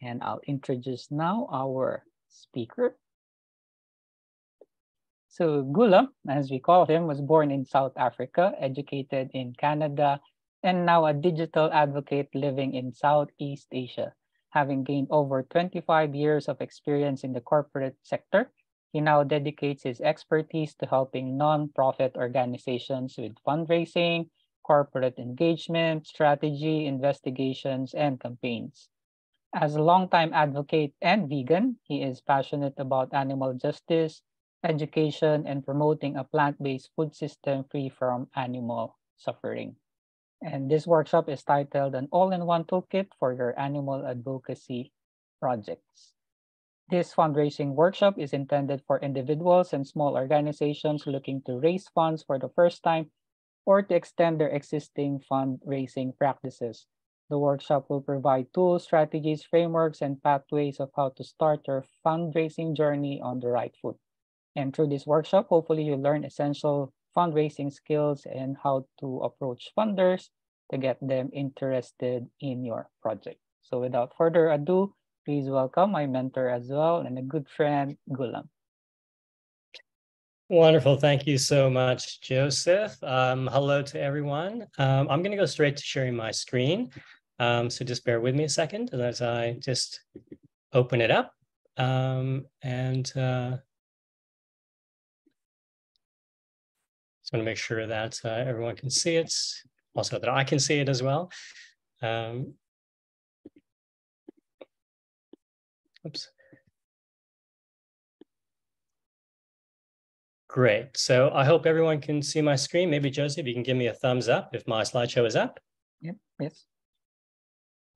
And I'll introduce now our speaker. So Gulam, as we call him, was born in South Africa, educated in Canada, and now a digital advocate living in Southeast Asia. Having gained over 25 years of experience in the corporate sector, he now dedicates his expertise to helping nonprofit organizations with fundraising, corporate engagement, strategy, investigations, and campaigns. As a longtime advocate and vegan, he is passionate about animal justice, education, and promoting a plant-based food system free from animal suffering. And this workshop is titled An All-in-One Toolkit for Your Animal Advocacy Projects. This fundraising workshop is intended for individuals and small organizations looking to raise funds for the first time or to extend their existing fundraising practices. The workshop will provide tools, strategies, frameworks, and pathways of how to start your fundraising journey on the right foot. And through this workshop, hopefully you learn essential fundraising skills and how to approach funders to get them interested in your project. So without further ado, please welcome my mentor as well and a good friend, Gulam. Wonderful. Thank you so much, Joseph. Hello to everyone. I'm going to go straight to sharing my screen. So just bear with me a second as I just open it up. Just want to make sure that everyone can see it, also that I can see it as well. Oops. Great. So I hope everyone can see my screen. Maybe Joseph, you can give me a thumbs up if my slideshow is up. Yep. Yes.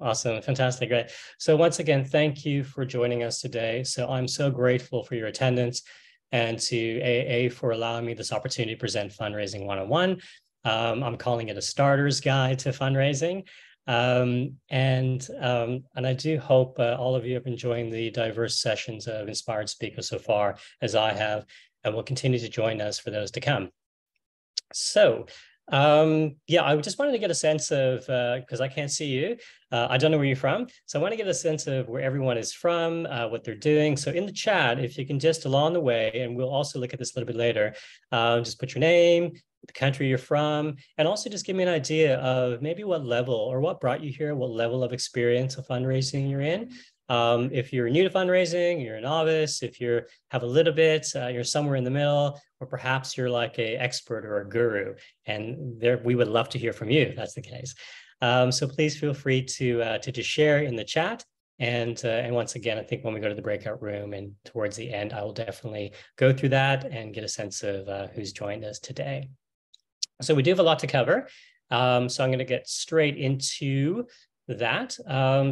Awesome. Fantastic. Great. So once again, thank you for joining us today. So I'm so grateful for your attendance and to AA for allowing me this opportunity to present Fundraising 101. I'm calling it a starter's guide to fundraising. And I do hope all of you have been enjoying the diverse sessions of inspired speakers so far, as I have, and will continue to join us for those to come. So, yeah, I just wanted to get a sense of, because I can't see you, I don't know where you're from. So I want to get a sense of where everyone is from, what they're doing. So in the chat, if you can just along the way, and we'll also look at this a little bit later, just put your name, the country you're from, and also just give me an idea of maybe what level or what brought you here, what level of experience of fundraising you're in. If you're new to fundraising, you're a novice, if you have a little bit, you're somewhere in the middle, or perhaps you're like an expert or a guru, and there we would love to hear from you if that's the case. So please feel free to just share in the chat. And once again, I think when we go to the breakout room and towards the end, I will definitely go through that and get a sense of who's joined us today. So we do have a lot to cover. So I'm going to get straight into that.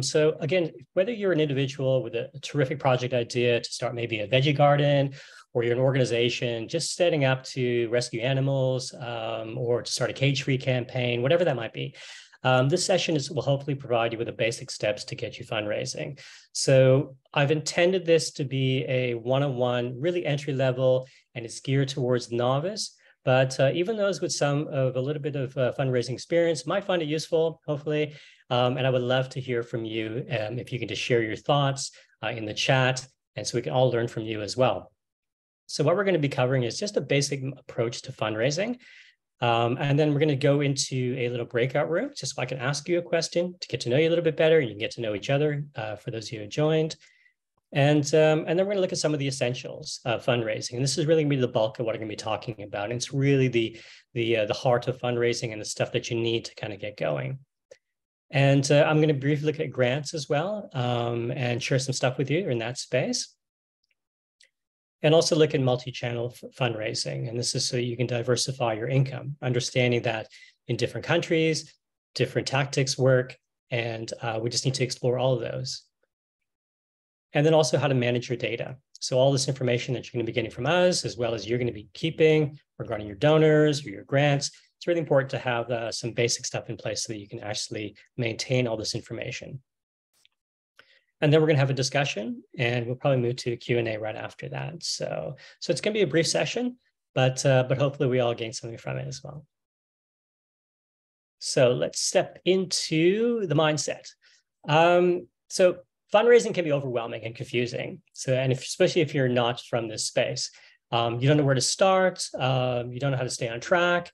So again, whether you're an individual with a terrific project idea to start maybe a veggie garden, or you're an organization just setting up to rescue animals, or to start a cage-free campaign, whatever that might be, this session will hopefully provide you with the basic steps to get you fundraising. So I've intended this to be a one-on-one, really entry level, and it's geared towards novice. But even those with some of a little bit of fundraising experience might find it useful, hopefully. And I would love to hear from you if you can just share your thoughts in the chat, and so we can all learn from you as well. So what we're going to be covering is just a basic approach to fundraising. And then we're going to go into a little breakout room, just so I can ask you a question to get to know you a little bit better, and you can get to know each other for those of you who joined. And then we're going to look at some of the essentials of fundraising. And this is really going to be the bulk of what I'm going to be talking about. And it's really the heart of fundraising and the stuff that you need to kind of get going. And I'm going to briefly look at grants as well, and share some stuff with you in that space. And also look at multi-channel fundraising. And this is so you can diversify your income, understanding that in different countries, different tactics work, and we just need to explore all of those. And then also how to manage your data. So all this information that you're going to be getting from us, as well as you're going to be keeping regarding your donors or your grants, it's really important to have some basic stuff in place so that you can actually maintain all this information. And then we're going to have a discussion, and we'll probably move to a Q&A right after that. So it's going to be a brief session, but hopefully we all gain something from it as well. So let's step into the mindset. So fundraising can be overwhelming and confusing. So, and especially if you're not from this space, you don't know where to start, you don't know how to stay on track.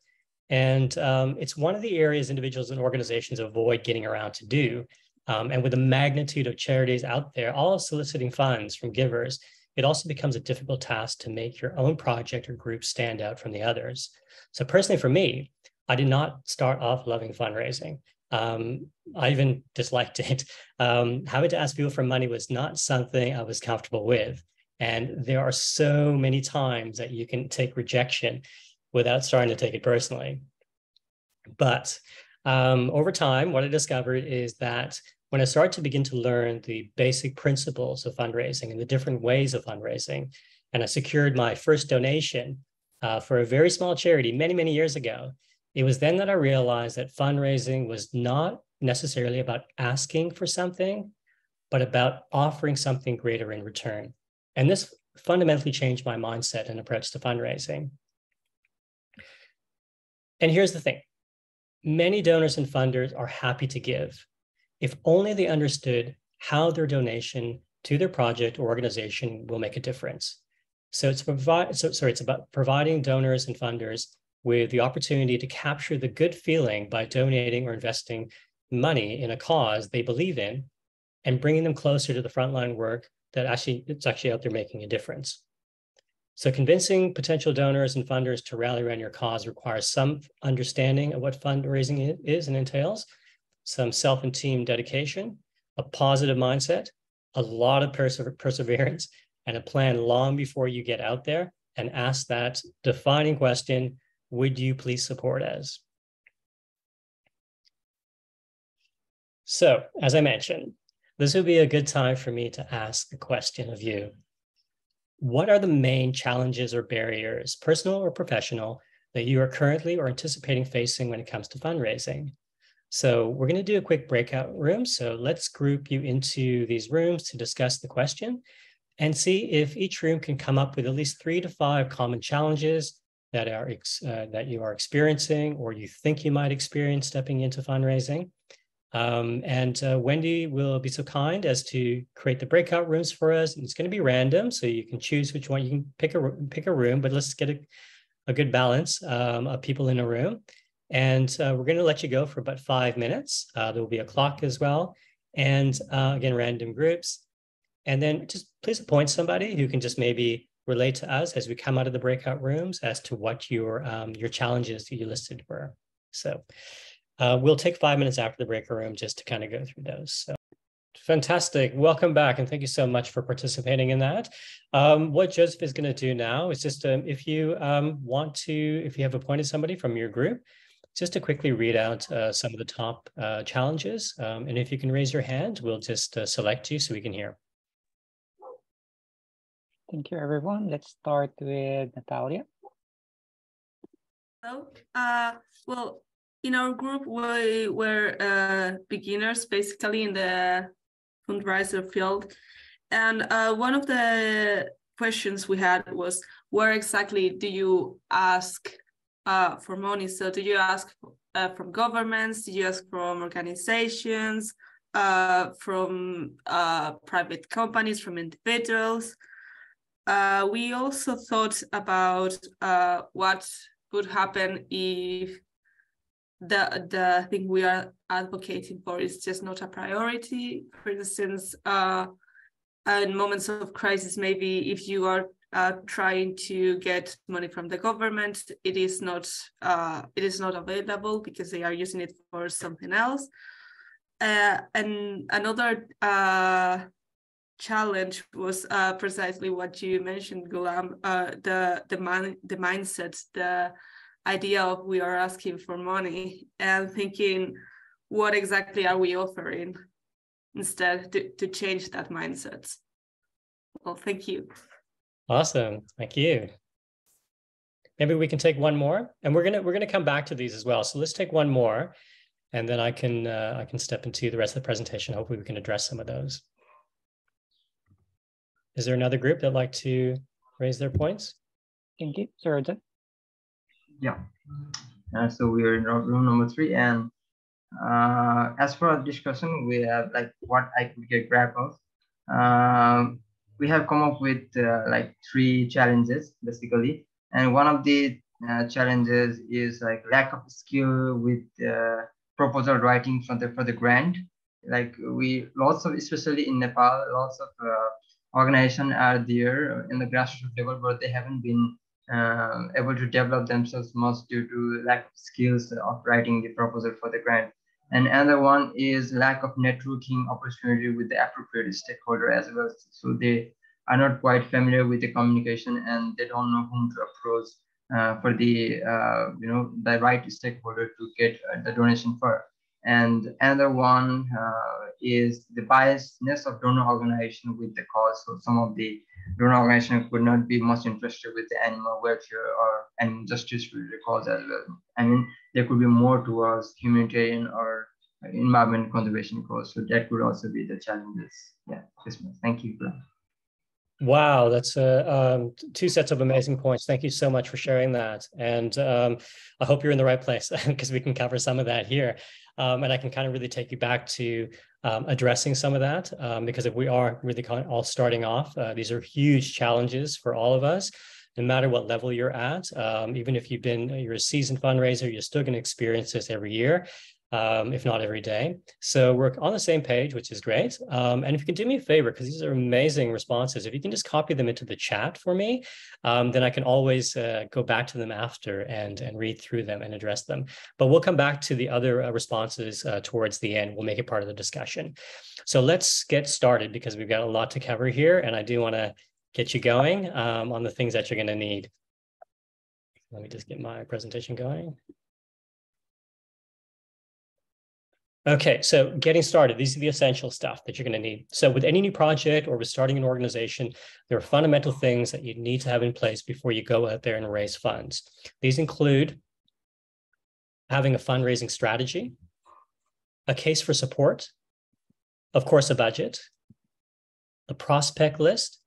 And it's one of the areas individuals and organizations avoid getting around to do. And with the magnitude of charities out there, all soliciting funds from givers, it also becomes a difficult task to make your own project or group stand out from the others. So personally for me, I did not start off loving fundraising. I even disliked it. Having to ask people for money was not something I was comfortable with. And there are so many times that you can take rejection without starting to take it personally. But over time, what I discovered is that when I started to begin to learn the basic principles of fundraising and the different ways of fundraising, and I secured my first donation for a very small charity many, many years ago, it was then that I realized that fundraising was not necessarily about asking for something, but about offering something greater in return. And this fundamentally changed my mindset and approach to fundraising. And here's the thing. Many donors and funders are happy to give if only they understood how their donation to their project or organization will make a difference. So it's about providing donors and funders with the opportunity to capture the good feeling by donating or investing money in a cause they believe in and bringing them closer to the frontline work that it's actually out there making a difference. So convincing potential donors and funders to rally around your cause requires some understanding of what fundraising is and entails, some self and team dedication, a positive mindset, a lot of perseverance, and a plan long before you get out there and ask that defining question, would you please support us? So, as I mentioned, this would be a good time for me to ask a question of you. What are the main challenges or barriers, personal or professional, that you are currently or anticipating facing when it comes to fundraising? So we're going to do a quick breakout room. So let's group you into these rooms to discuss the question and see if each room can come up with at least 3 to 5 common challenges that you are experiencing or you think you might experience stepping into fundraising. Wendy will be so kind as to create the breakout rooms for us. And it's going to be random, so you can choose which one. You can pick a room, but let's get a good balance of people in a room. And we're going to let you go for about 5 minutes. There will be a clock as well. And again, random groups. And then just please appoint somebody who can just maybe relate to us as we come out of the breakout rooms as to what your challenges that you listed were. So we'll take 5 minutes after the breakout room just to kind of go through those. So fantastic. Welcome back. And thank you so much for participating in that. What Joseph is going to do now is just if you have appointed somebody from your group, just to quickly read out some of the top challenges. And if you can raise your hand, we'll just select you so we can hear. Thank you, everyone. Let's start with Natalia. Hello. Well, in our group, we were beginners, basically, in the fundraiser field. And one of the questions we had was, where exactly do you ask for money? So do you ask from governments? Do you ask from organizations, from private companies, from individuals? We also thought about what would happen if the thing we are advocating for is just not a priority. For instance, in moments of crisis, maybe if you are trying to get money from the government, it is not available because they are using it for something else. And another challenge was precisely what you mentioned, Gulam, the mindset, the idea of we are asking for money and thinking, what exactly are we offering instead to change that mindset. Well, thank you. Awesome, thank you. Maybe we can take one more, and we're gonna come back to these as well. So let's take one more, and then I can step into the rest of the presentation. Hopefully we can address some of those. Is there another group that'd like to raise their points? Thank you, Sir. Yeah. So we are in room number 3, and as for our discussion, we have like what I could get grab of we have come up with like 3 challenges basically, and one of the challenges is like lack of skill with proposal writing for the grant. Like lots of, especially in Nepal, lots of organizations are there in the grassroots level, but they haven't been able to develop themselves much due to lack of skills of writing the proposal for the grant. And another one is lack of networking opportunity with the appropriate stakeholder as well. So they are not quite familiar with the communication, and they don't know whom to approach for the the right stakeholder to get the donation for. And another one is the biasness of donor organization with the cause. So some of the donor organization could not be much interested with the animal welfare or animal justice related cause as well. I mean, there could be more towards humanitarian or environment conservation cause. So that could also be the challenges. Yeah, Christmas. Thank you. Wow, that's 2 sets of amazing points. Thank you so much for sharing that. And I hope you're in the right place because we can cover some of that here. And I can kind of really take you back to addressing some of that because if we are really kind of all starting off, these are huge challenges for all of us, no matter what level you're at. Even if you're a seasoned fundraiser, you're still going to experience this every year. If not every day. So we're on the same page, which is great. And if you can do me a favor, because these are amazing responses, if you can just copy them into the chat for me, then I can always go back to them after and read through them and address them. But we'll come back to the other responses towards the end. We'll make it part of the discussion. So let's get started because we've got a lot to cover here. And I do want to get you going on the things that you're going to need. Let me just get my presentation going. Okay, so getting started, these are the essential stuff that you're going to need. So with any new project or with starting an organization, there are fundamental things that you need to have in place before you go out there and raise funds. These include having a fundraising strategy, a case for support, of course, a budget, a prospect list.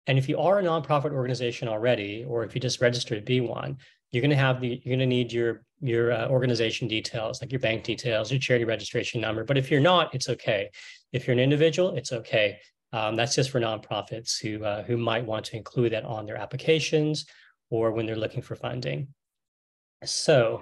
And if you are a nonprofit organization already, or if you just registered to be one, you're going to need your organization details, like your bank details, your charity registration number. But if you're not, it's okay. If you're an individual, it's okay. That's just for nonprofits who might want to include that on their applications or when they're looking for funding. So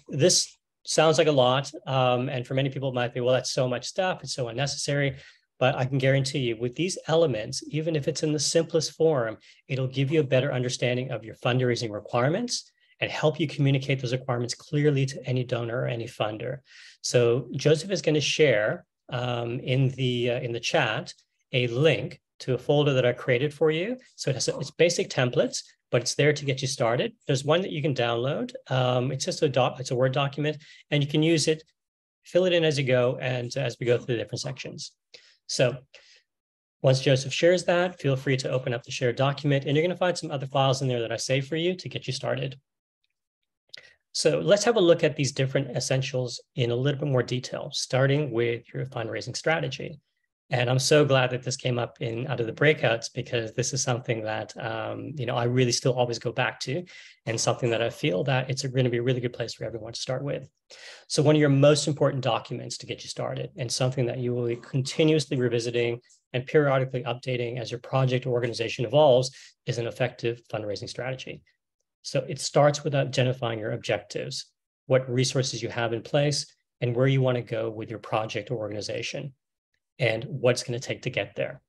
this sounds like a lot. And for many people, it might be, well, that's so much stuff. It's so unnecessary. But I can guarantee you with these elements, even if it's in the simplest form, it'll give you a better understanding of your fundraising requirements and help you communicate those requirements clearly to any donor or any funder. So Joseph is going to share in the chat a link to a folder that I created for you. So it's basic templates, but it's there to get you started. There's one that you can download. It's just it's a Word document, and you can use it, fill it in as you go, and as we go through the different sections. So once Joseph shares that, feel free to open up the shared document, and you're going to find some other files in there that I saved for you to get you started. So let's have a look at these different essentials in a little bit more detail, starting with your fundraising strategy. And I'm so glad that this came up out of the breakouts, because this is something that I really still always go back to, and something that I feel that it's going to be a really good place for everyone to start with. So one of your most important documents to get you started, and something that you will be continuously revisiting and periodically updating as your project or organization evolves, is an effective fundraising strategy. So it starts with identifying your objectives, what resources you have in place, and where you want to go with your project or organization, and what's going to take to get there.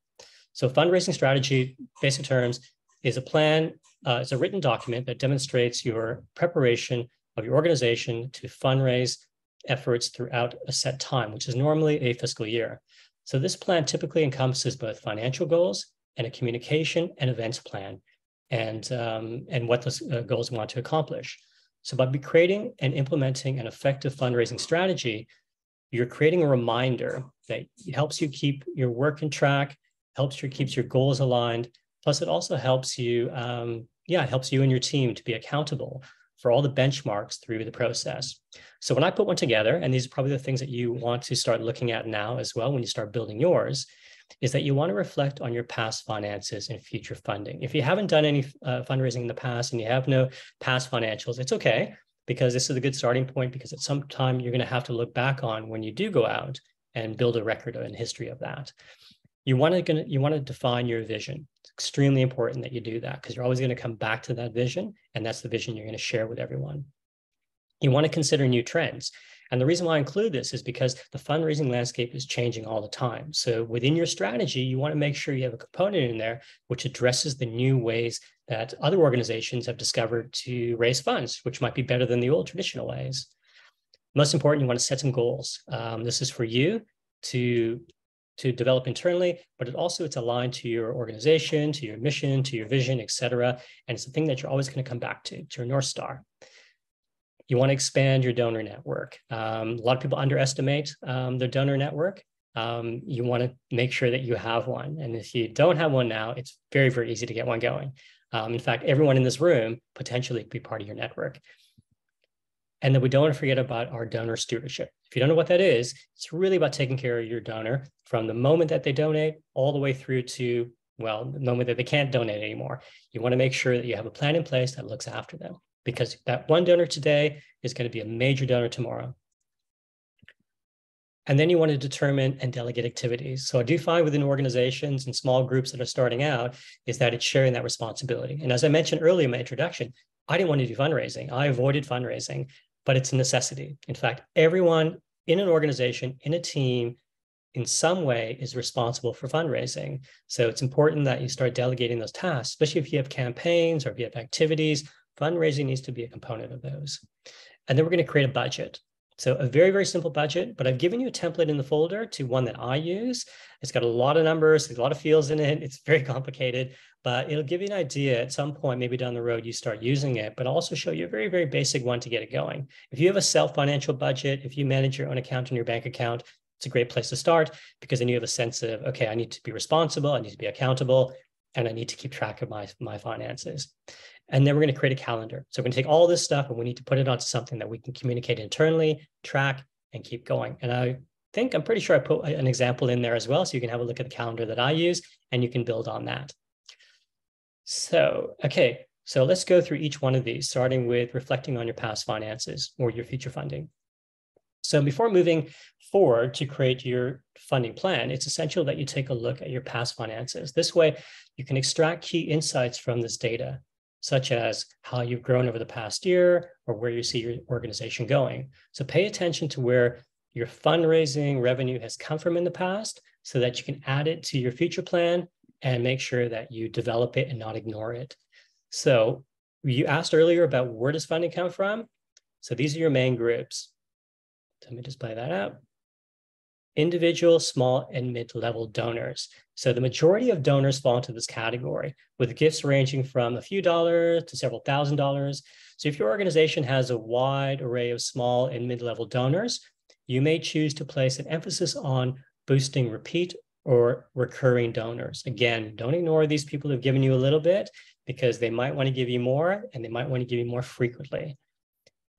So fundraising strategy, basic terms, is a plan. It's a written document that demonstrates your preparation of your organization to fundraise efforts throughout a set time, which is normally a fiscal year. So this plan typically encompasses both financial goals and a communication and events plan, and what those goals want to accomplish. So by creating and implementing an effective fundraising strategy, you're creating a reminder that helps you keep your work in track, keeps your goals aligned. Plus, it also helps you, helps you and your team to be accountable for all the benchmarks through the process. So when I put one together, and these are probably the things that you want to start looking at now as well when you start building yours, is that you want to reflect on your past finances and future funding. If you haven't done any fundraising in the past and you have no past financials, it's okay, because this is a good starting point, because at some time you're going to have to look back on when you do go out and build a record and history of that. you want to define your vision. It's extremely important that you do that, because you're always going to come back to that vision, and that's the vision you're going to share with everyone. You want to consider new trends. And the reason why I include this is because the fundraising landscape is changing all the time. So within your strategy, you want to make sure you have a component in there which addresses the new ways that other organizations have discovered to raise funds, which might be better than the old traditional ways. Most important, you want to set some goals. This is for you to develop internally, but it's aligned to your organization, to your mission, to your vision, et cetera. And it's the thing that you're always going to come back to your North Star. You want to expand your donor network. A lot of people underestimate their donor network. You want to make sure that you have one. And if you don't have one now, it's very, very easy to get one going. In fact, everyone in this room potentially could be part of your network. And then we don't want to forget about our donor stewardship. If you don't know what that is, it's really about taking care of your donor from the moment that they donate all the way through to, well, the moment that they can't donate anymore. You want to make sure that you have a plan in place that looks after them, because that one donor today is going to be a major donor tomorrow. And then you want to determine and delegate activities. So I do find within organizations and small groups that are starting out is that it's sharing that responsibility. And as I mentioned earlier in my introduction, I didn't want to do fundraising. I avoided fundraising, but it's a necessity. In fact, everyone in an organization, in a team, in some way is responsible for fundraising. So it's important that you start delegating those tasks, especially if you have campaigns or if you have activities. Fundraising needs to be a component of those. And then we're going to create a budget. So a very, very simple budget, but I've given you a template in the folder to one that I use. It's got a lot of numbers, there's a lot of fields in it. It's very complicated, but it'll give you an idea at some point, maybe down the road, you start using it, but also show you a very, very basic one to get it going. If you have a self-financial budget, if you manage your own account in your bank account, it's a great place to start, because then you have a sense of, okay, I need to be responsible, I need to be accountable, and I need to keep track of my finances. And then we're going to create a calendar. So we're going to take all this stuff and we need to put it onto something that we can communicate internally, track, and keep going. And I'm pretty sure I put an example in there as well, so you can have a look at the calendar that I use and you can build on that. So, okay, so let's go through each one of these, starting with reflecting on your past finances or your future funding. So before moving forward to create your funding plan, it's essential that you take a look at your past finances. This way, you can extract key insights from this data, such as how you've grown over the past year or where you see your organization going. So pay attention to where your fundraising revenue has come from in the past so that you can add it to your future plan and make sure that you develop it and not ignore it. So you asked earlier about where does funding come from? So these are your main groups. Let me just play that out. Individual, small, and mid-level donors. So the majority of donors fall into this category, with gifts ranging from a few dollars to several $1,000s. So if your organization has a wide array of small and mid-level donors, you may choose to place an emphasis on boosting repeat or recurring donors. Again, don't ignore these people who've given you a little bit, because they might want to give you more and they might want to give you more frequently.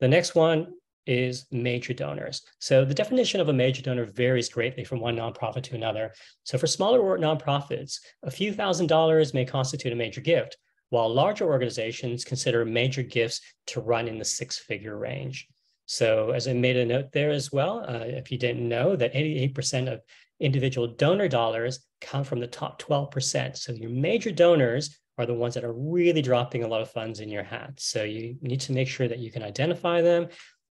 The next one is major donors. So the definition of a major donor varies greatly from one nonprofit to another. So for smaller nonprofits, a few $1,000s may constitute a major gift, while larger organizations consider major gifts to run in the six-figure range. So as I made a note there as well, if you didn't know, that 88% of individual donor dollars come from the top 12%. So your major donors are the ones that are really dropping a lot of funds in your hat. So you need to make sure that you can identify them.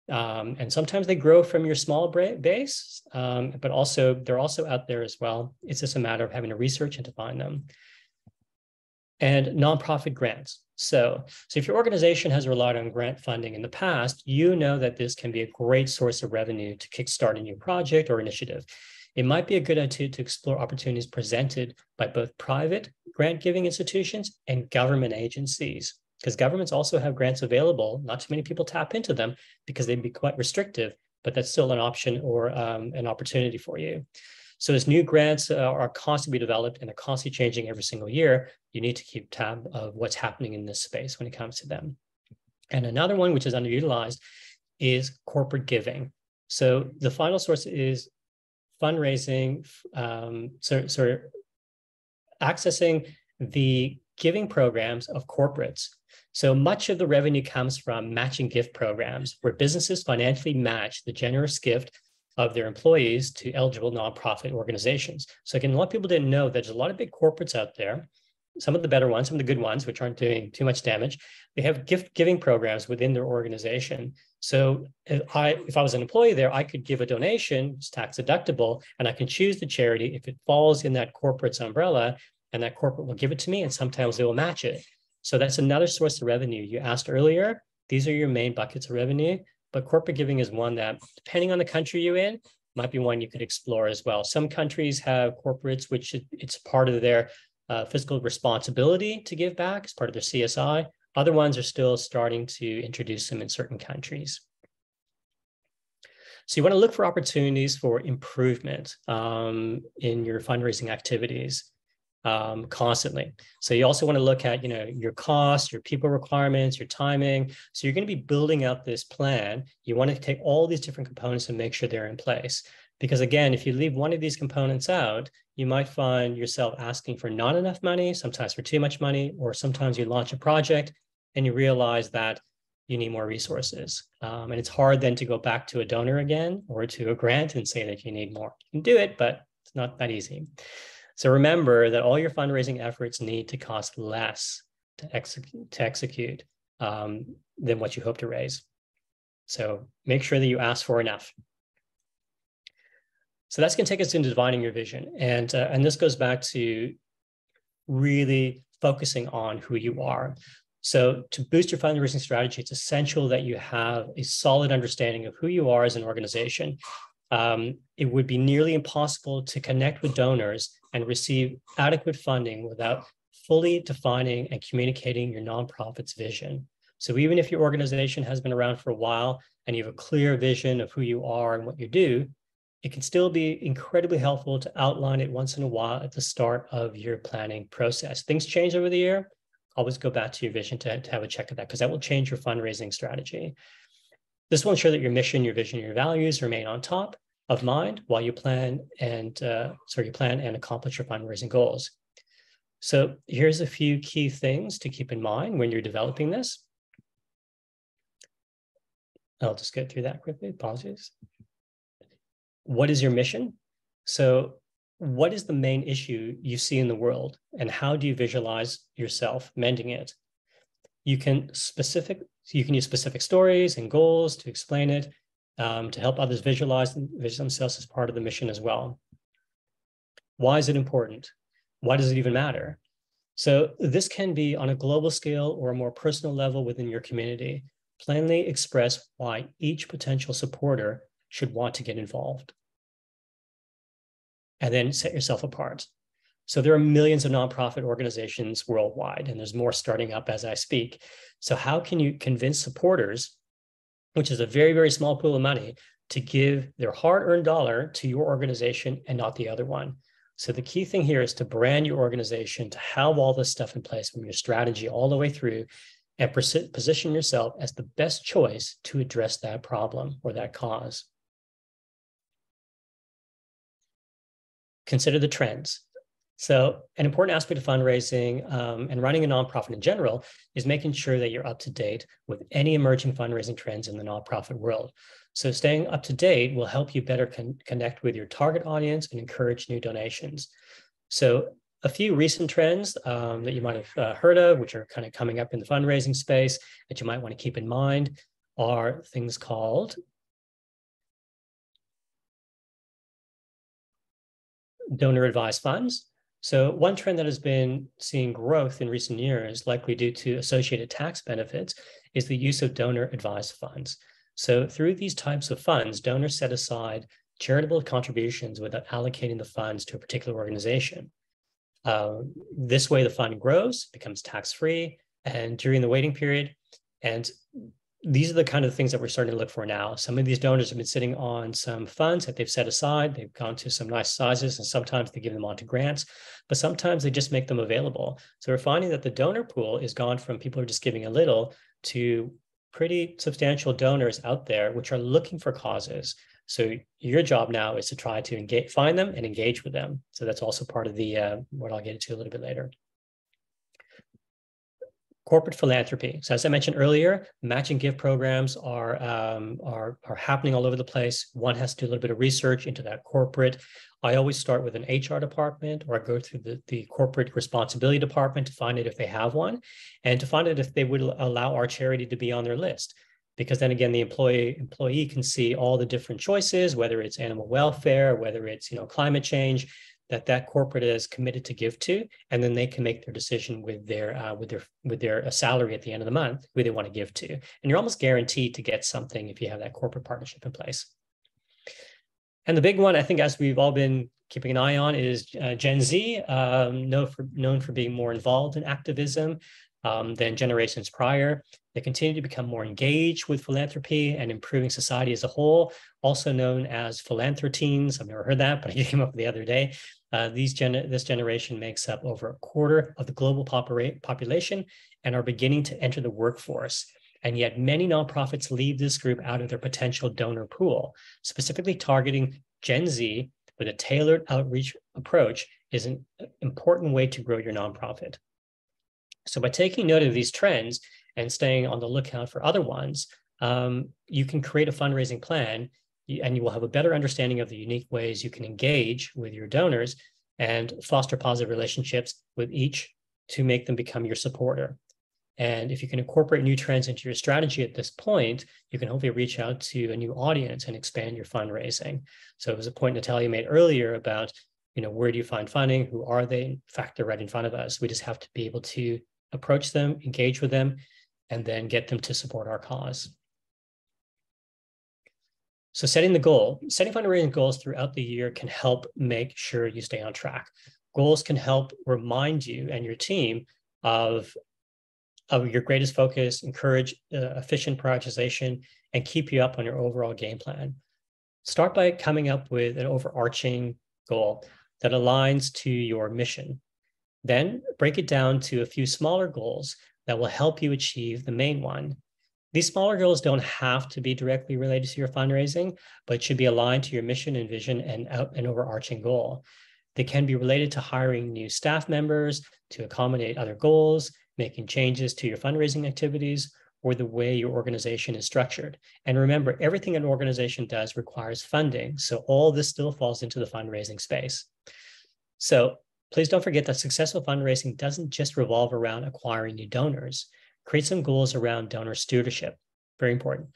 And sometimes they grow from your small base, but also they're also out there as well. It's just a matter of having to research and to find them. And nonprofit grants. So if your organization has relied on grant funding in the past, you know that this can be a great source of revenue to kickstart a new project or initiative. It might be a good idea to explore opportunities presented by both private grant-giving institutions and government agencies, because governments also have grants available. Not too many people tap into them because they'd be quite restrictive, but that's still an option or an opportunity for you. So as new grants are constantly developed and they're constantly changing every single year, you need to keep tab of what's happening in this space when it comes to them. And another one, which is underutilized, is corporate giving. So the final source is fundraising, accessing the giving programs of corporates. So much of the revenue comes from matching gift programs, where businesses financially match the generous gift of their employees to eligible nonprofit organizations. So again, a lot of people didn't know that there's a lot of big corporates out there, some of the better ones, some of the good ones, which aren't doing too much damage. They have gift giving programs within their organization. So if I was an employee there, I could give a donation, it's tax deductible, and I can choose the charity if it falls in that corporate's umbrella, and that corporate will give it to me, and sometimes they will match it. So that's another source of revenue. You asked earlier, these are your main buckets of revenue, but corporate giving is one that, depending on the country you're in, might be one you could explore as well. Some countries have corporates, which it's part of their fiscal responsibility to give back as part of their CSI. Other ones are still starting to introduce them in certain countries. So you want to look for opportunities for improvement in your fundraising activities constantly. So you also want to look at, your costs, your people requirements, your timing. So you're going to be building out this plan. You want to take all these different components and make sure they're in place. Because again, if you leave one of these components out, you might find yourself asking for not enough money, sometimes for too much money, or sometimes you launch a project and you realize that you need more resources. And it's hard then to go back to a donor again or to a grant and say that you need more. You can do it, but it's not that easy. So remember that all your fundraising efforts need to cost less to execute than what you hope to raise. So make sure that you ask for enough. So that's going to take us into defining your vision. And this goes back to really focusing on who you are. So to boost your fundraising strategy, it's essential that you have a solid understanding of who you are as an organization. It would be nearly impossible to connect with donors and receive adequate funding without fully defining and communicating your nonprofit's vision. So even if your organization has been around for a while and you have a clear vision of who you are and what you do, it can still be incredibly helpful to outline it once in a while at the start of your planning process. Things change over the year. Always go back to your vision to have a check of that, because that will change your fundraising strategy. This will ensure that your mission, your vision, your values remain on top of mind while you plan and accomplish your fundraising goals. So here's a few key things to keep in mind when you're developing this. I'll just get through that quickly. Apologies. What is your mission? So what is the main issue you see in the world, and how do you visualize yourself mending it? You can use specific stories and goals to explain it, to help others visualize themselves as part of the mission as well. Why is it important? Why does it even matter? So this can be on a global scale or a more personal level within your community. Plainly express why each potential supporter should want to get involved. And then set yourself apart. So there are millions of nonprofit organizations worldwide, and there's more starting up as I speak. So how can you convince supporters, which is a very, very small pool of money, to give their hard-earned dollar to your organization and not the other one? So the key thing here is to brand your organization, to have all this stuff in place from your strategy all the way through, and position yourself as the best choice to address that problem or that cause. Consider the trends. So an important aspect of fundraising and running a nonprofit in general is making sure that you're up to date with any emerging fundraising trends in the nonprofit world. So staying up to date will help you better connect with your target audience and encourage new donations. So a few recent trends that you might have heard of, which are kind of coming up in the fundraising space that you might want to keep in mind, are things called donor advised funds. So one trend that has been seeing growth in recent years, likely due to associated tax benefits, is the use of donor advised funds. So through these types of funds, donors set aside charitable contributions without allocating the funds to a particular organization. This way the fund grows, becomes tax-free, and during the waiting period, and these are the kind of things that we're starting to look for now. Some of these donors have been sitting on some funds that they've set aside. They've gone to some nice sizes, and sometimes they give them on to grants, but sometimes they just make them available. So we're finding that the donor pool is gone from people who are just giving a little to pretty substantial donors out there, which are looking for causes. So your job now is to try to find them and engage with them. So that's also part of the what I'll get into a little bit later. corporate philanthropy. So as I mentioned earlier, match and give programs are happening all over the place. One has to do a little bit of research into that corporate. I always start with an HR department, or I go through the corporate responsibility department to find out if they have one, and to find out if they would allow our charity to be on their list. Because then again, the employee can see all the different choices, whether it's animal welfare, whether it's climate change, that corporate is committed to give to, and then they can make their decision with their salary at the end of the month who they want to give to. And you're almost guaranteed to get something if you have that corporate partnership in place. And the big one, I think, as we've all been keeping an eye on, is Gen Z, known for being more involved in activism than generations prior. They continue to become more engaged with philanthropy and improving society as a whole, also known as philanthroteens. I've never heard that, but I came up with the other day. This generation makes up over a quarter of the global population and are beginning to enter the workforce. And yet many nonprofits leave this group out of their potential donor pool. Specifically targeting Gen Z with a tailored outreach approach is an important way to grow your nonprofit. So by taking note of these trends and staying on the lookout for other ones, you can create a fundraising plan, and you will have a better understanding of the unique ways you can engage with your donors and foster positive relationships with each to make them become your supporter. And if you can incorporate new trends into your strategy at this point, you can hopefully reach out to a new audience and expand your fundraising. So it was a point Natalia made earlier about, where do you find funding? Who are they? In fact, they're right in front of us. We just have to be able to approach them, engage with them, and then get them to support our cause. So setting fundraising goals throughout the year can help make sure you stay on track. Goals can help remind you and your team of your greatest focus, encourage efficient prioritization, and keep you up on your overall game plan. Start by coming up with an overarching goal that aligns to your mission. Then break it down to a few smaller goals that will help you achieve the main one. These smaller goals don't have to be directly related to your fundraising, but should be aligned to your mission and vision and an overarching goal. They can be related to hiring new staff members to accommodate other goals, making changes to your fundraising activities, or the way your organization is structured. And remember, everything an organization does requires funding. So all this still falls into the fundraising space. So please don't forget that successful fundraising doesn't just revolve around acquiring new donors. Create some goals around donor stewardship. Very important.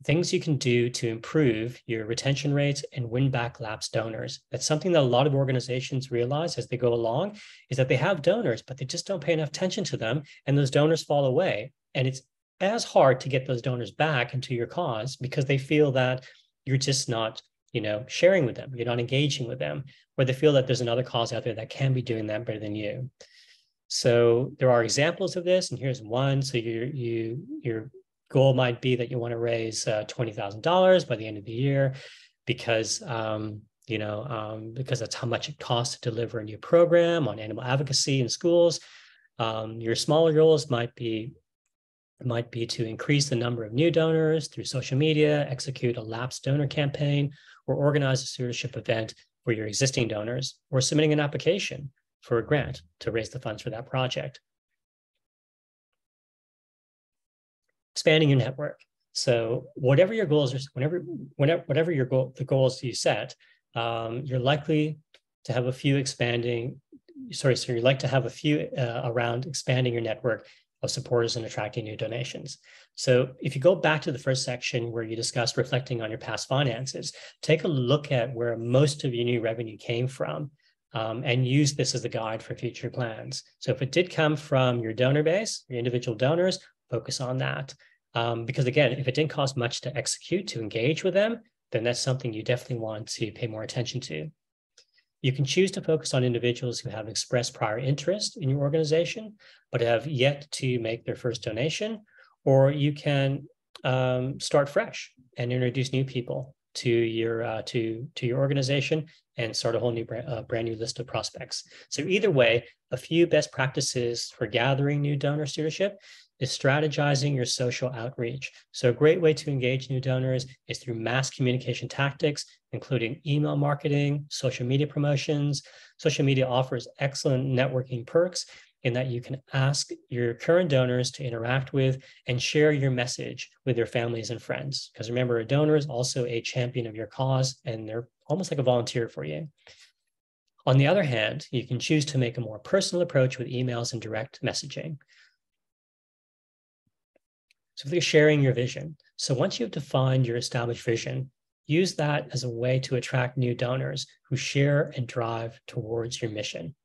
Things you can do to improve your retention rates and win back lapsed donors. That's something that a lot of organizations realize as they go along, is that they have donors, but they just don't pay enough attention to them, and those donors fall away. And it's as hard to get those donors back into your cause because they feel that you're just not, sharing with them, you're not engaging with them, or they feel that there's another cause out there that can be doing that better than you. So there are examples of this, and here's one. So your goal might be that you want to raise $20,000 by the end of the year because that's how much it costs to deliver a new program on animal advocacy in schools. Your smaller goals might be to increase the number of new donors through social media, execute a lapsed donor campaign, or organize a stewardship event for your existing donors, or submitting an application for a grant to raise the funds for that project. Expanding your network. So whatever your goals are, whatever your goal, the goals you set, you're likely to have a few around expanding your network of supporters and attracting new donations. So if you go back to the first section where you discussed reflecting on your past finances, take a look at where most of your new revenue came from, and use this as a guide for future plans. So if it did come from your donor base, your individual donors, focus on that. Because again, if it didn't cost much to execute, to engage with them, then that's something you definitely want to pay more attention to. You can choose to focus on individuals who have expressed prior interest in your organization, but have yet to make their first donation, or you can start fresh and introduce new people to your organization and start a whole new brand new list of prospects. So either way, a few best practices for gathering new donor stewardship is strategizing your social outreach. So a great way to engage new donors is through mass communication tactics, including email marketing, social media promotions. Social media offers excellent networking perks, in that you can ask your current donors to interact with and share your message with their families and friends. Because remember, a donor is also a champion of your cause, and they're almost like a volunteer for you. On the other hand, you can choose to make a more personal approach with emails and direct messaging. So you're sharing your vision. So once you've defined your established vision, use that as a way to attract new donors who share and drive towards your mission.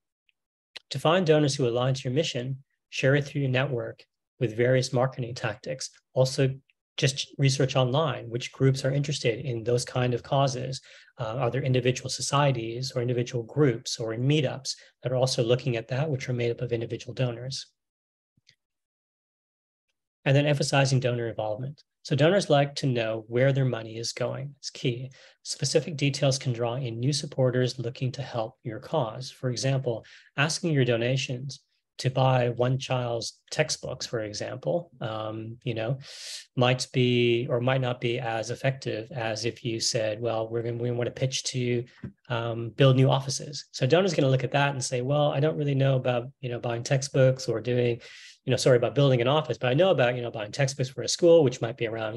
To find donors who align to your mission, share it through your network with various marketing tactics. Also, just research online which groups are interested in those kind of causes. Are there individual societies or individual groups or in meetups that are also looking at that, which are made up of individual donors? And then emphasizing donor involvement. So donors like to know where their money is going. It's key. Specific details can draw in new supporters looking to help your cause. For example, asking your donations to buy one child's textbooks, for example, might be or might not be as effective as if you said, well, we want to pitch to build new offices. So donors are going to look at that and say, well, I don't really know about, buying textbooks or doing, about building an office, but I know about, buying textbooks for a school, which might be around,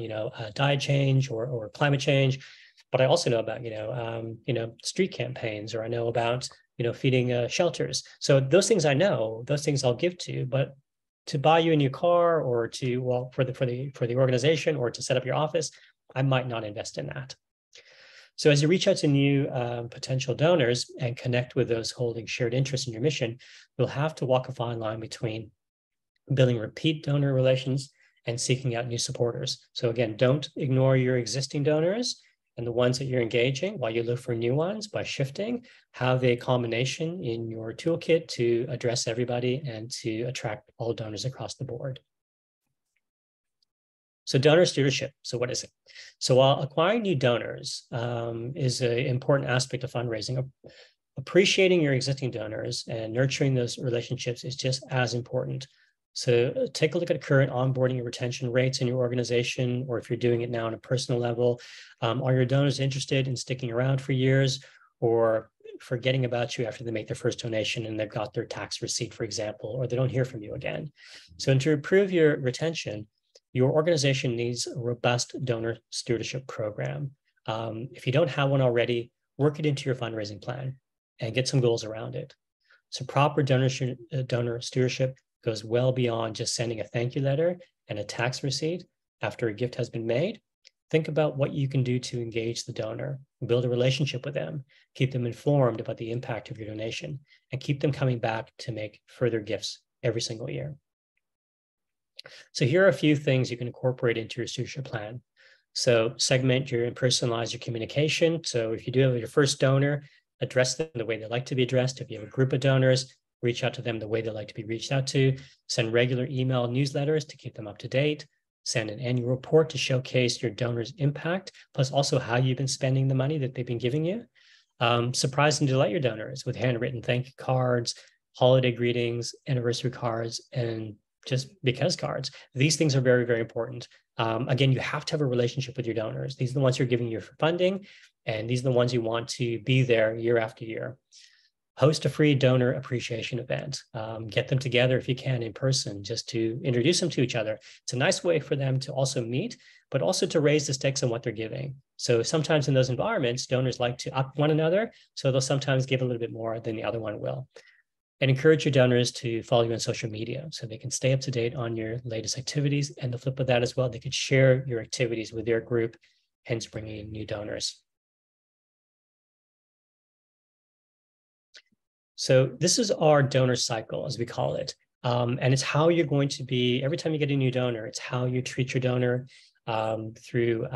diet change or climate change. But I also know about, street campaigns, or I know about, feeding shelters. So those things I know, those things I'll give to, but to buy you a new car or for the organization or to set up your office, I might not invest in that. So as you reach out to new potential donors and connect with those holding shared interest in your mission, you'll have to walk a fine line between building repeat donor relations and seeking out new supporters. So again, don't ignore your existing donors and the ones that you're engaging while you look for new ones. By shifting, have a combination in your toolkit to address everybody and to attract all donors across the board. So donor stewardship. So what is it? So while acquiring new donors is an important aspect of fundraising, appreciating your existing donors and nurturing those relationships is just as important. So take a look at current onboarding and retention rates in your organization, or if you're doing it now on a personal level. Are your donors interested in sticking around for years, or forgetting about you after they make their first donation and they've got their tax receipt, for example, or they don't hear from you again? So to improve your retention, your organization needs a robust donor stewardship program. If you don't have one already, work it into your fundraising plan and get some goals around it. So proper donor stewardship goes well beyond just sending a thank you letter and a tax receipt after a gift has been made. Think about what you can do to engage the donor, build a relationship with them, keep them informed about the impact of your donation, and keep them coming back to make further gifts every single year. So here are a few things you can incorporate into your stewardship plan. So segment and personalize your communication. So if you do have your first donor, address them the way they like to be addressed. If you have a group of donors, reach out to them the way they like to be reached out to. Send regular email newsletters to keep them up to date. Send an annual report to showcase your donors' impact, plus also how you've been spending the money that they've been giving you. Surprise and delight your donors with handwritten thank you cards, holiday greetings, anniversary cards, and just because cards. These things are very, very important. Again, you have to have a relationship with your donors. These are the ones who are giving you for funding, and these are the ones you want to be there year after year. Host a free donor appreciation event. Get them together if you can in person, just to introduce them to each other. It's a nice way for them to also meet, but also to raise the stakes on what they're giving. So sometimes in those environments, donors like to up one another, so they'll sometimes give a little bit more than the other one will. And encourage your donors to follow you on social media so they can stay up to date on your latest activities. And the flip of that as well, they could share your activities with their group, hence bringing in new donors. So this is our donor cycle, as we call it. And it's how you're going to be, every time you get a new donor, it's how you treat your donor through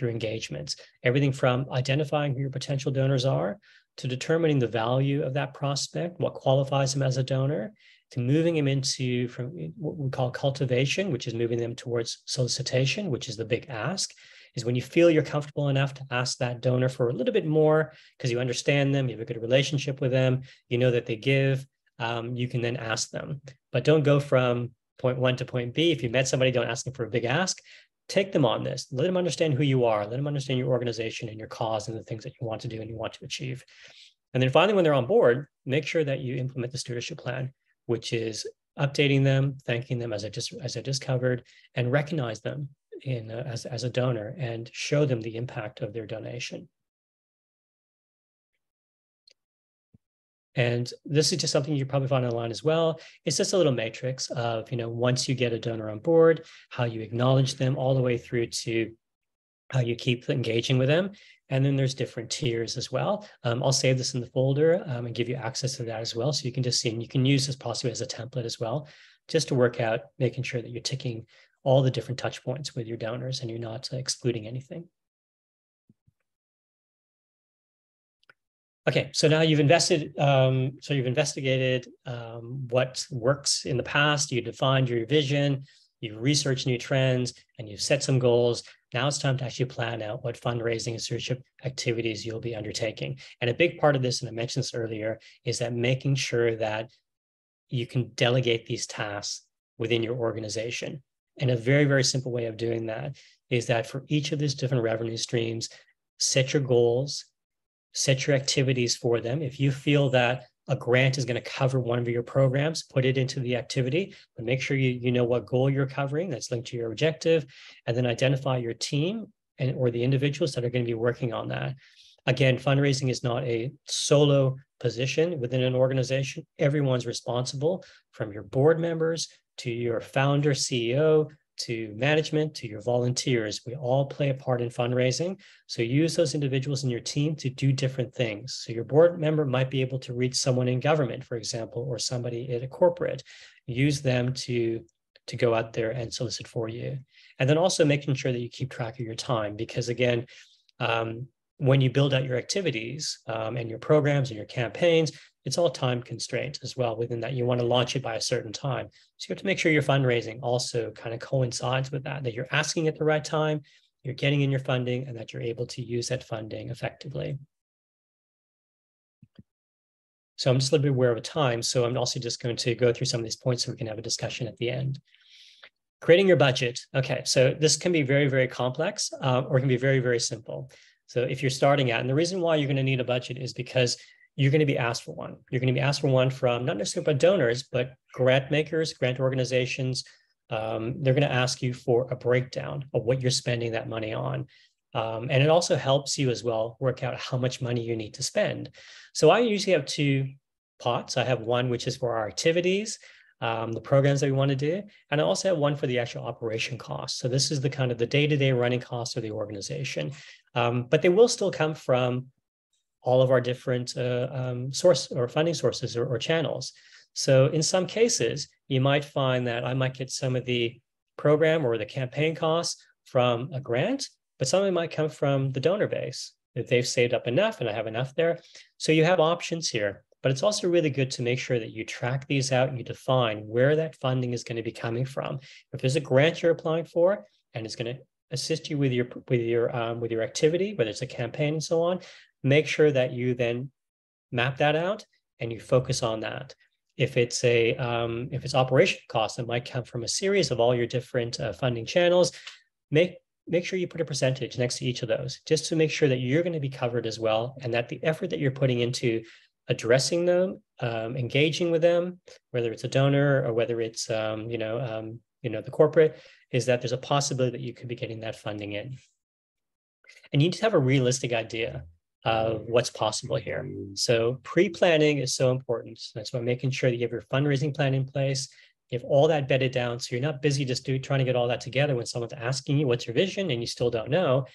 engagements. Everything from identifying who your potential donors are, to determining the value of that prospect, what qualifies them as a donor, to moving them into from what we call cultivation, which is moving them towards solicitation, which is the big ask, is when you feel you're comfortable enough to ask that donor for a little bit more because you understand them, you have a good relationship with them, you know that they give, you can then ask them. But don't go from point one to point B. If you met somebody, don't ask them for a big ask. Take them on this. Let them understand who you are. Let them understand your organization and your cause and the things that you want to do and you want to achieve. And then finally, when they're on board, make sure that you implement the stewardship plan, which is updating them, thanking them as I just covered, and recognize them as a donor and show them the impact of their donation. And this is just something you probably find online as well. It's just a little matrix of, once you get a donor on board, how you acknowledge them all the way through to how you keep engaging with them. And then there's different tiers as well. I'll save this in the folder and give you access to that as well. So you can just see, and you can use this possibly as a template as well, just to work out, making sure that you're ticking all the different touch points with your donors and you're not excluding anything. Okay, so now you've invested, so you've investigated what works in the past, you defined your vision, you've researched new trends, and you've set some goals. Now it's time to actually plan out what fundraising and stewardship activities you'll be undertaking. And a big part of this, and I mentioned this earlier, is that making sure that you can delegate these tasks within your organization. And a very, very simple way of doing that is that for each of these different revenue streams, set your goals, set your activities for them. If you feel that a grant is going to cover one of your programs, put it into the activity, but make sure you know what goal you're covering that's linked to your objective, and then identify your team or the individuals that are going to be working on that. Again, fundraising is not a solo position within an organization. Everyone's responsible, from your board members to your founder, CEO, to management, to your volunteers. We all play a part in fundraising. So use those individuals in your team to do different things. So your board member might be able to reach someone in government, for example, or somebody at a corporate. Use them to go out there and solicit for you. And then also making sure that you keep track of your time, because again, when you build out your activities and your programs and your campaigns, it's all time constrained as well. Within that, you want to launch it by a certain time. So you have to make sure your fundraising also kind of coincides with that you're asking at the right time, you're getting in your funding, and that you're able to use that funding effectively. So I'm just a little bit aware of time. So I'm also just going to go through some of these points so we can have a discussion at the end. Creating your budget. Okay, so this can be very, very complex or it can be very, very simple. So if you're starting out, and the reason why you're going to need a budget is because you're going to be asked for one. You're going to be asked for one from not necessarily about donors, but grant makers, grant organizations. They're going to ask you for a breakdown of what you're spending that money on. And it also helps you as well work out how much money you need to spend. So I usually have two pots. I have one which is for our activities, the programs that we want to do. And I also have one for the actual operation costs. So this is the kind of the day-to-day running costs of the organization. But they will still come from all of our different source or funding sources or channels. So in some cases, you might find that I might get some of the program or the campaign costs from a grant, but some of it might come from the donor base, if they've saved up enough and I have enough there. So you have options here, but it's also really good to make sure that you track these out and you define where that funding is going to be coming from. If there's a grant you're applying for and it's going to assist you with your activity, whether it's a campaign and so on, make sure that you then map that out and you focus on that. If it's operation costs that might come from a series of all your different funding channels, make sure you put a percentage next to each of those, just to make sure that you're going to be covered as well, and that the effort that you're putting into addressing them, engaging with them, whether it's a donor or whether it's the corporate, is that there's a possibility that you could be getting that funding in. And you need to have a realistic idea of what's possible here. So pre-planning is so important. So that's why making sure that you have your fundraising plan in place, you have all that bedded down, so you're not busy just trying to get all that together when someone's asking you what's your vision and you still don't know.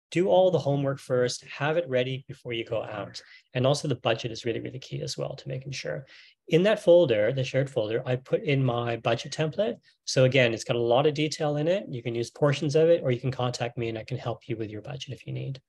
Do all the homework first, have it ready before you go out. And also the budget is really, really key as well to making sure. In that folder, the shared folder, I put in my budget template. So again, it's got a lot of detail in it. You can use portions of it, or you can contact me and I can help you with your budget if you need.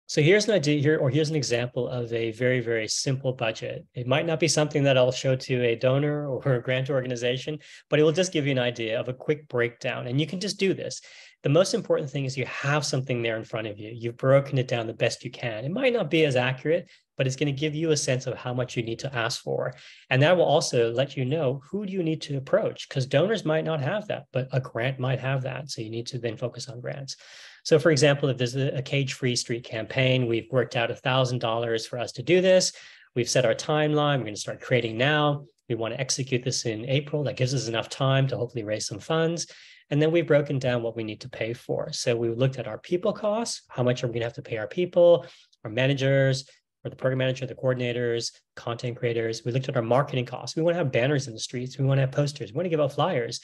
So here's an idea here, or here's an example of a very, very simple budget. It might not be something that I'll show to a donor or a grant organization, but it will just give you an idea of a quick breakdown. And you can just do this. The most important thing is you have something there in front of you. You've broken it down the best you can. It might not be as accurate, but it's going to give you a sense of how much you need to ask for. And that will also let you know who do you need to approach, because donors might not have that, but a grant might have that. So you need to then focus on grants. So for example, if there's a cage-free street campaign, we've worked out $1,000 for us to do this. We've set our timeline. We're going to start creating now. We want to execute this in April. That gives us enough time to hopefully raise some funds. And then we've broken down what we need to pay for. So we looked at our people costs. How much are we going to have to pay our people, our managers, or the program manager, the coordinators, content creators. We looked at our marketing costs. We want to have banners in the streets. We want to have posters. We want to give out flyers.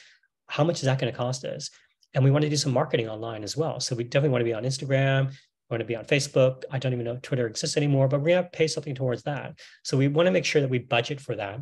How much is that going to cost us? And we want to do some marketing online as well. So we definitely want to be on Instagram. We want to be on Facebook. I don't even know if Twitter exists anymore, but we're going to pay something towards that. So we want to make sure that we budget for that.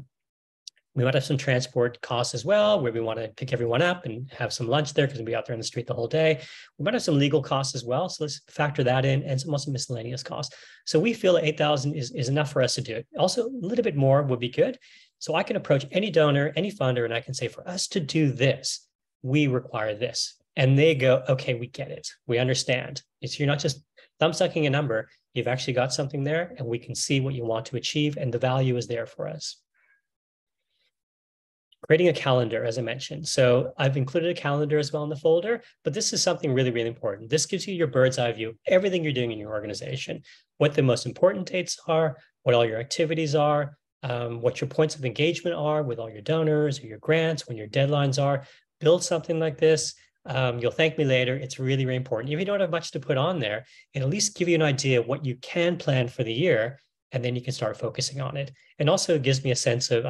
We might have some transport costs as well, where we want to pick everyone up and have some lunch there because we'll be out there on the street the whole day. We might have some legal costs as well. So let's factor that in, and some also miscellaneous costs. So we feel that 8,000 is enough for us to do it. Also, a little bit more would be good. So I can approach any donor, any funder, and I can say, for us to do this, we require this. And they go, okay, we get it. We understand. You're not just thumb sucking a number. You've actually got something there, and we can see what you want to achieve, and the value is there for us. Creating a calendar, as I mentioned. So I've included a calendar as well in the folder, but this is something really, really important. This gives you your bird's eye view, everything you're doing in your organization, what the most important dates are, what all your activities are, what your points of engagement are with all your donors or your grants, when your deadlines are. Build something like this. You'll thank me later. It's really, really important. If you don't have much to put on there, it'll at least give you an idea of what you can plan for the year, and then you can start focusing on it. And also it gives me a sense of,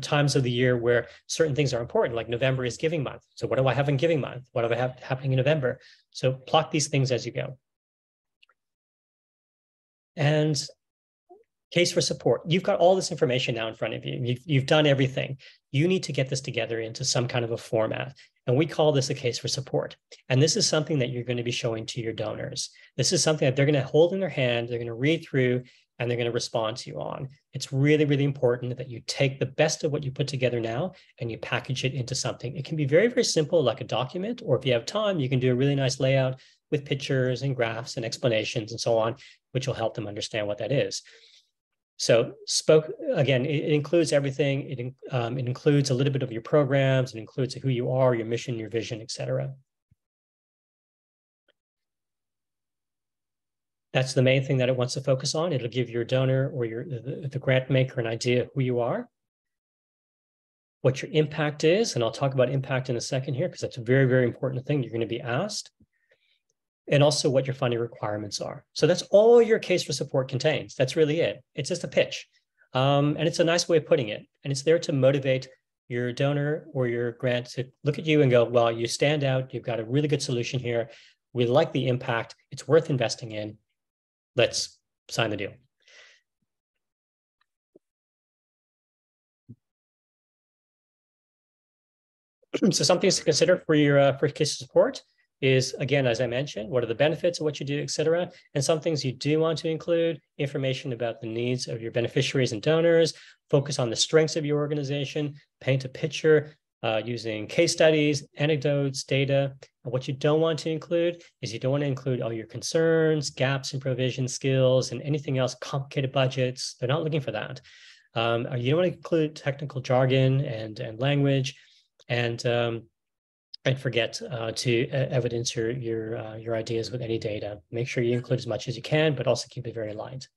times of the year where certain things are important, like November is giving month. So what do I have in giving month? What do I have happening in November? So plot these things as you go. And case for support. You've got all this information now in front of you. You've done everything. You need to get this together into some kind of a format. And we call this a case for support. And this is something that you're going to be showing to your donors. This is something that they're going to hold in their hand, they're going to read through, and they're going to respond to you on. It's really, really important that you take the best of what you put together now and you package it into something. It can be very, very simple, like a document, or if you have time, you can do a really nice layout with pictures and graphs and explanations and so on, which will help them understand what that is. So again, it includes everything. It includes a little bit of your programs. It includes who you are, your mission, your vision, et cetera. That's the main thing that it wants to focus on. It'll give your donor or the grant maker an idea of who you are, what your impact is, and I'll talk about impact in a second here because that's a very, very important thing you're going to be asked, and also what your funding requirements are. So that's all your case for support contains. That's really it. It's just a pitch, and it's a nice way of putting it, and it's there to motivate your donor or your grant to look at you and go, well, you stand out. You've got a really good solution here. We like the impact. It's worth investing in. Let's sign the deal. So some things to consider for your first case of support is, again, as I mentioned, what are the benefits of what you do, et cetera. And some things you do want to include: information about the needs of your beneficiaries and donors, focus on the strengths of your organization, paint a picture using case studies, anecdotes, data. And what you don't want to include is you don't want to include all your concerns, gaps in provision skills, and anything else, complicated budgets. They're not looking for that. You don't want to include technical jargon and language, and forget to evidence your ideas with any data. Make sure you include as much as you can, but also keep it very light.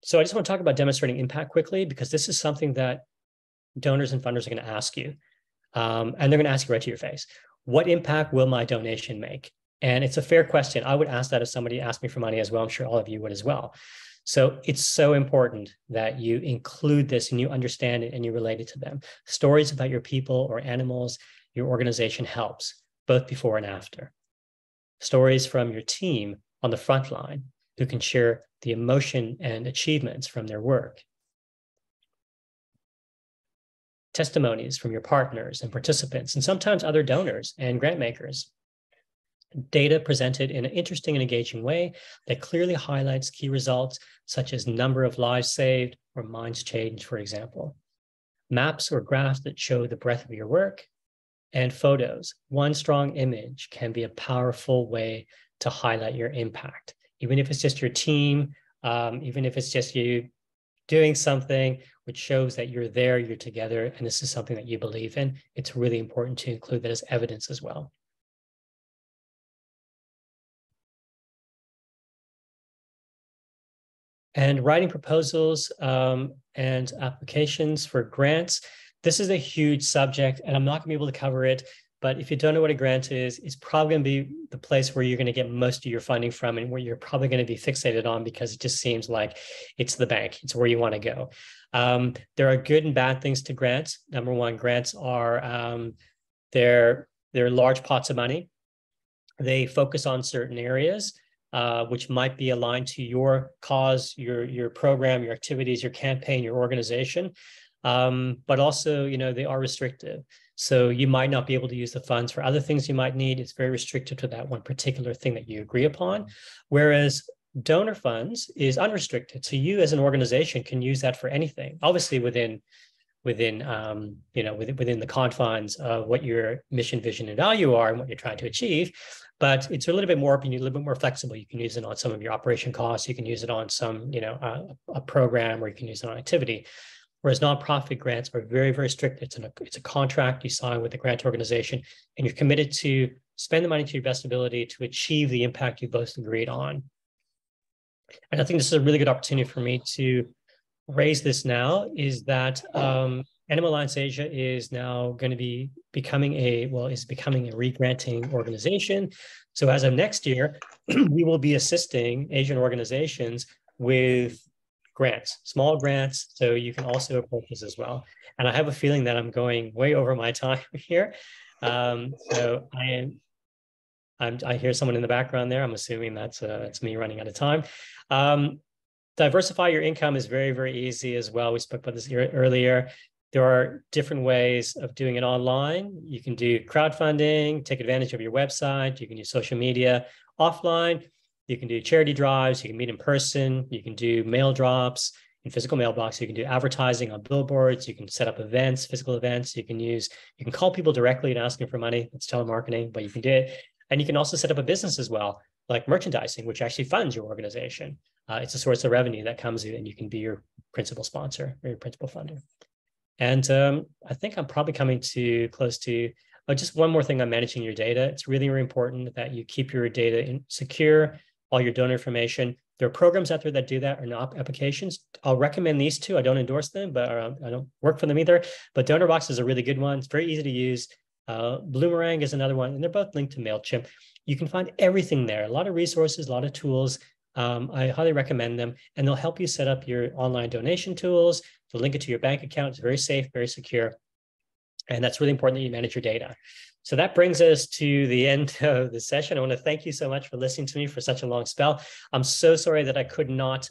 So I just want to talk about demonstrating impact quickly, because this is something that donors and funders are going to ask you. And they're going to ask you right to your face. What impact will my donation make? And it's a fair question. I would ask that if somebody asked me for money as well. I'm sure all of you would as well. So it's so important that you include this and you understand it and you relate it to them. Stories about your people or animals, your organization helps, both before and after. Stories from your team on the front line who can share the emotion and achievements from their work. Testimonies from your partners and participants, and sometimes other donors and grant makers. Data presented in an interesting and engaging way that clearly highlights key results, such as number of lives saved or minds changed, for example. Maps or graphs that show the breadth of your work, and photos. One strong image can be a powerful way to highlight your impact. Even if it's just your team, even if it's just you doing something which shows that you're there, you're together, and this is something that you believe in, it's really important to include that as evidence as well. And writing proposals and applications for grants. This is a huge subject, and I'm not going to be able to cover it. But if you don't know what a grant is, it's probably going to be the place where you're going to get most of your funding from, and where you're probably going to be fixated on, because it just seems like it's the bank. It's where you want to go. There are good and bad things to grants. Number one, grants are they're large pots of money. They focus on certain areas, which might be aligned to your cause, your program, your activities, your campaign, your organization. But also, they are restrictive. So you might not be able to use the funds for other things you might need. It's very restricted to that one particular thing that you agree upon. Whereas donor funds is unrestricted. So you as an organization can use that for anything, obviously within the confines of what your mission, vision, and value are and what you're trying to achieve. But it's a little bit more open, a little bit more flexible. You can use it on some of your operation costs. You can use it on some, a program, or you can use it on activity. Whereas nonprofit grants are very, very strict. It's a contract you sign with the grant organization, and you're committed to spend the money to your best ability to achieve the impact you both agreed on. And I think this is a really good opportunity for me to raise this now, is that NM Alliance Asia is now going to be becoming a re-granting organization. So as of next year, we will be assisting Asian organizations with grants, small grants. So you can also approach this as well. And I have a feeling that I'm going way over my time here. So I hear someone in the background there. I'm assuming that's me running out of time. Diversify your income is very, very easy as well. We spoke about this earlier. There are different ways of doing it online. You can do crowdfunding, take advantage of your website. You can use social media offline. You can do charity drives. You can meet in person. You can do mail drops in physical mailbox. You can do advertising on billboards. You can set up events, physical events. You can call people directly and ask them for money. That's telemarketing, but you can do it. And you can also set up a business as well, like merchandising, which actually funds your organization. It's a source of revenue that comes in, and you can be your principal sponsor or your principal funder. And I think I'm probably coming to close to just one more thing on managing your data. It's really, really important that you keep your data secure, all your donor information. There are programs out there that do that, or not applications. I'll recommend these two. I don't endorse them, but I don't work for them either. But DonorBox is a really good one. It's very easy to use. Bloomerang is another one, and they're both linked to MailChimp. You can find everything there, a lot of resources, a lot of tools. I highly recommend them, and they'll help you set up your online donation tools. They'll link it to your bank account. It's very safe, very secure. And that's really important that you manage your data. So that brings us to the end of the session. I want to thank you so much for listening to me for such a long spell. I'm so sorry that I could not